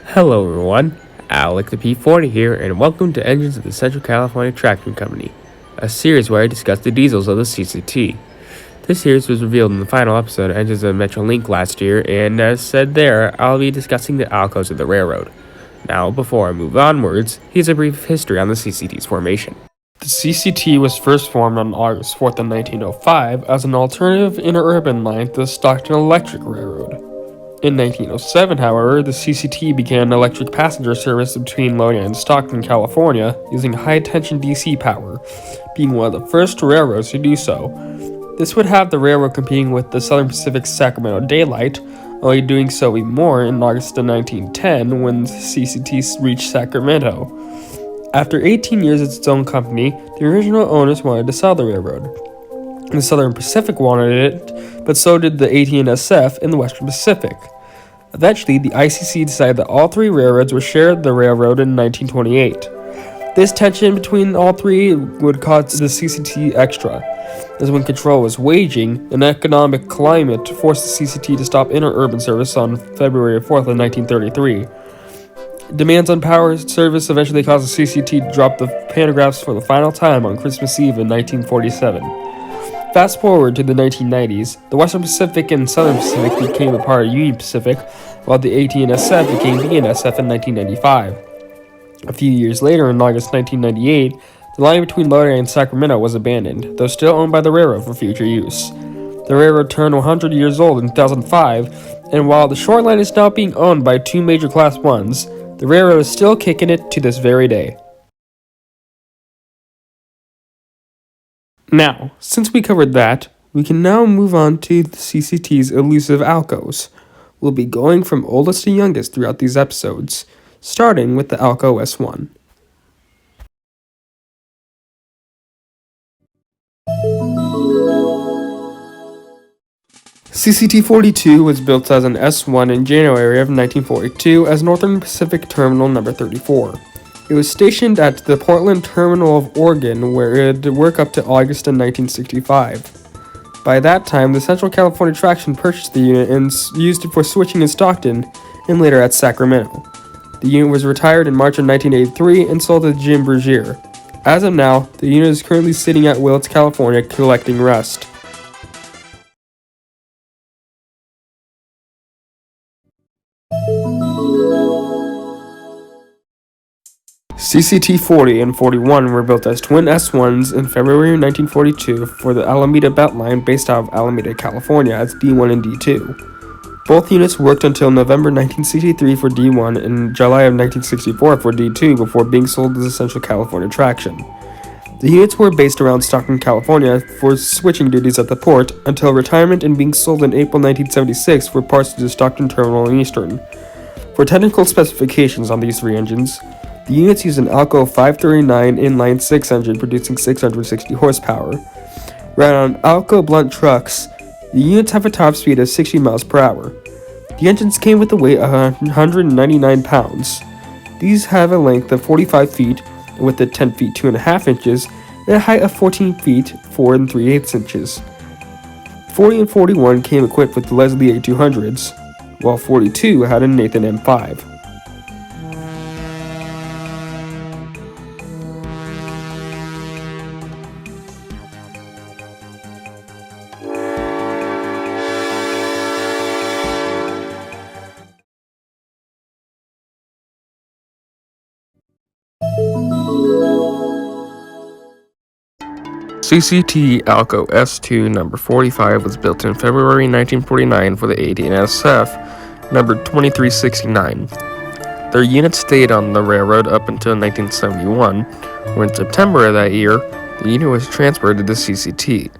Hello everyone, Alec the P40 here, and welcome to Engines of the Central California Traction Company, a series where I discuss the diesels of the CCT. This series was revealed in the final episode of Engines of Metrolink last year, and as said there, I'll be discussing the ALCOs of the railroad. Now, before I move onwards, here's a brief history on the CCT's formation. The CCT was first formed on August 4th of 1905 as an alternative interurban line to the Stockton Electric Railroad. In 1907, however, the CCT began electric passenger service between Lodi and Stockton, California, using high-tension DC power, being one of the first railroads to do so. This would have the railroad competing with the Southern Pacific's Sacramento Daylight, only doing so even more in August of 1910 when the CCT reached Sacramento. After 18 years as its own company, the original owners wanted to sell the railroad. The Southern Pacific wanted it, but so did the AT&SF in the Western Pacific. Eventually, the ICC decided that all three railroads would share the railroad in 1928. This tension between all three would cause the CCT extra, as when control was waging, an economic climate forced the CCT to stop interurban service on February 4th of 1933. Demands on power service eventually caused the CCT to drop the pantographs for the final time on Christmas Eve in 1947. Fast forward to the 1990s, the Western Pacific and Southern Pacific became a part of Union Pacific, while the AT&SF became BNSF in 1995. A few years later, in August 1998, the line between Lodi and Sacramento was abandoned, though still owned by the railroad for future use. The railroad turned 100 years old in 2005, and while the short line is now being owned by two major Class 1s, the railroad is still kicking it to this very day. Now, since we covered that, we can now move on to the CCT's elusive ALCOs. We'll be going from oldest to youngest throughout these episodes, starting with the ALCO S1. CCT-42 was built as an S1 in January of 1942 as Northern Pacific Terminal No. 34. It was stationed at the Portland Terminal of Oregon, where it would work up to August of 1965. By that time, the Central California Traction purchased the unit and used it for switching in Stockton, and later at Sacramento. The unit was retired in March of 1983 and sold to Jim Bergier. As of now, the unit is currently sitting at Willits, California, collecting rust. CCT-40 and 41 were built as twin S1s in February 1942 for the Alameda Beltline based out of Alameda, California as D1 and D2. Both units worked until November 1963 for D1 and July of 1964 for D2 before being sold to the Central California Traction. The units were based around Stockton, California for switching duties at the port until retirement and being sold in April 1976 for parts to the Stockton Terminal in Eastern. For technical specifications on these three engines, the units use an ALCO 539 inline-6 engine producing 660 horsepower. Run on ALCO blunt trucks, the units have a top speed of 60 miles per hour. The engines came with a weight of 199 pounds. These have a length of 45 feet, a width of 10 feet 2.5 inches, and a height of 14 feet 4 3/8 inches. 40 and 41 came equipped with the Leslie A200s, while 42 had a Nathan M5. CCT ALCO S2 number 45 was built in February 1949 for the AT&SF number 2369. Their unit stayed on the railroad up until 1971, when in September of that year, the unit was transferred to the CCT.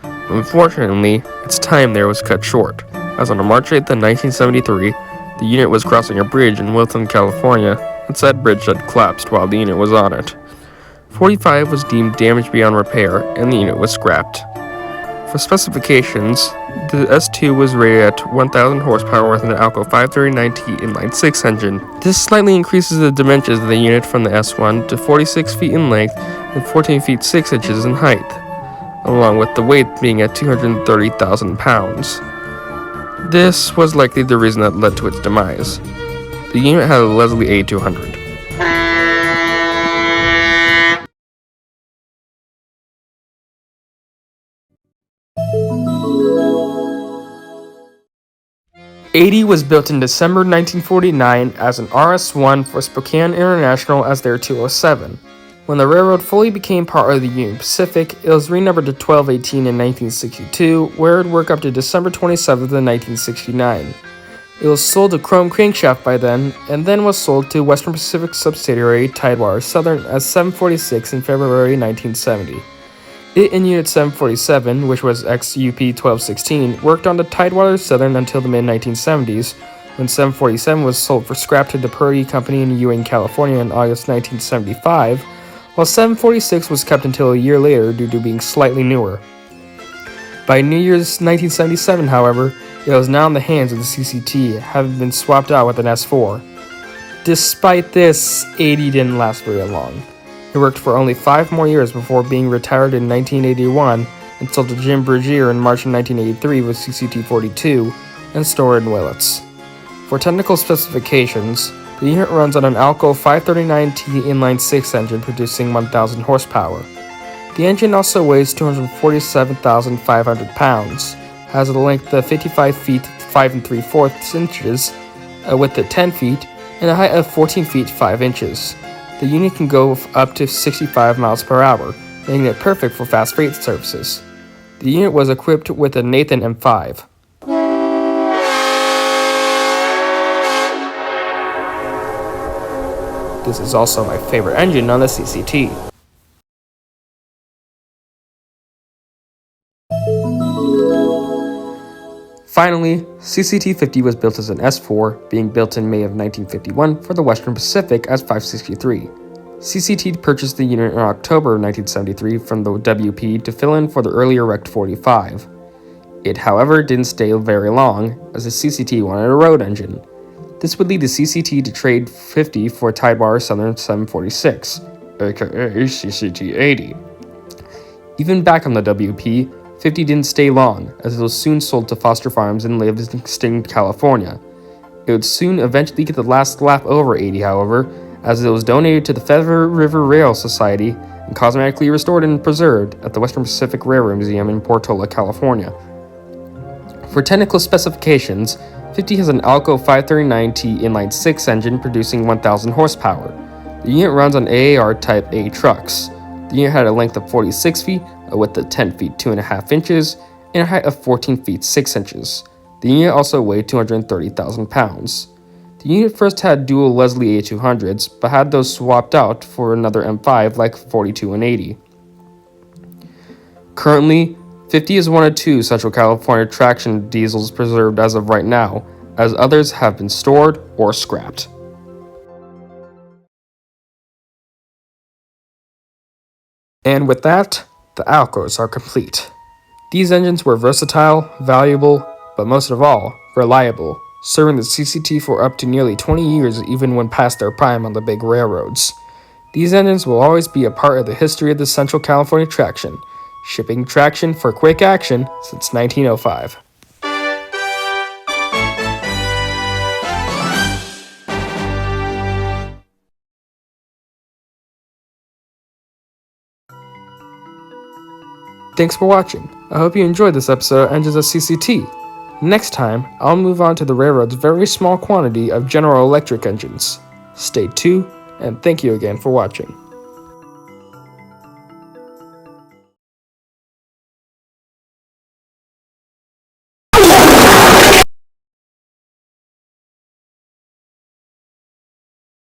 Unfortunately, its time there was cut short, as on March 8th of 1973, the unit was crossing a bridge in Wilton, California, and said bridge had collapsed while the unit was on it. 45 was deemed damaged beyond repair, and the unit was scrapped. For specifications, the S2 was rated at 1,000 horsepower with an ALCO 539T inline-6 engine. This slightly increases the dimensions of the unit from the S1 to 46 feet in length and 14 feet 6 inches in height, along with the weight being at 230,000 pounds. This was likely the reason that led to its demise. The unit had a Leslie A200. '80 was built in December 1949 as an RS-1 for Spokane International as their 207. When the railroad fully became part of the Union Pacific, it was renumbered to 1218 in 1962, where it would work up to December 27th in 1969. It was sold to Chrome Crankshaft by then, and then was sold to Western Pacific subsidiary Tidewater Southern as 746 in February 1970. It and Unit 747, which was ex-UP 1216, worked on the Tidewater Southern until the mid-1970s, when 747 was sold for scrap to the Purdy Company in Ewing, California in August 1975, while 746 was kept until a year later due to being slightly newer. By New Year's 1977, however, it was now in the hands of the CCT, having been swapped out with an S4. Despite this, '80 didn't last very long. It worked for only 5 more years before being retired in 1981 and sold to Jim Bergier in March of 1983 with CCT-42 and stored in Willits. For technical specifications, the unit runs on an ALCO 539T inline-6 engine producing 1,000 horsepower. The engine also weighs 247,500 pounds, has a length of 55 feet 5 3/4 inches, a width of 10 feet, and a height of 14 feet 5 inches. The unit can go up to 65 miles per hour, making it perfect for fast freight services. The unit was equipped with a Nathan M5. This is also my favorite engine on the CCT. Finally, CCT-50 was built as an S4, being built in May of 1951 for the Western Pacific as 563. CCT purchased the unit in October of 1973 from the WP to fill in for the earlier wrecked 45. It, however, didn't stay very long, as the CCT wanted a road engine. This would lead the CCT to trade 50 for Tidewater Southern 746, aka CCT-80. Even back on the WP, 50 didn't stay long, as it was soon sold to Foster Farms in Livingston, California. It would soon eventually get the last lap over 80, however, as it was donated to the Feather River Rail Society and cosmetically restored and preserved at the Western Pacific Railroad Museum in Portola, California. For technical specifications, 50 has an ALCO 539T inline-6 engine producing 1,000 horsepower. The unit runs on AAR Type A trucks. The unit had a length of 46 feet, a width of 10 feet 2.5 inches, and a height of 14 feet 6 inches. The unit also weighed 230,000 pounds. The unit first had dual Leslie A200s, but had those swapped out for another M5 like 42 and 80. Currently, 50 is one of 2 Central California traction diesels preserved as of right now, as others have been stored or scrapped. And with that, the ALCOs are complete. These engines were versatile, valuable, but most of all, reliable, serving the CCT for up to nearly 20 years even when past their prime on the big railroads. These engines will always be a part of the history of the Central California traction, shipping traction for quick action since 1905. Thanks for watching. I hope you enjoyed this episode of Engines of CCT. Next time, I'll move on to the railroad's very small quantity of General Electric engines. Stay tuned, and thank you again for watching.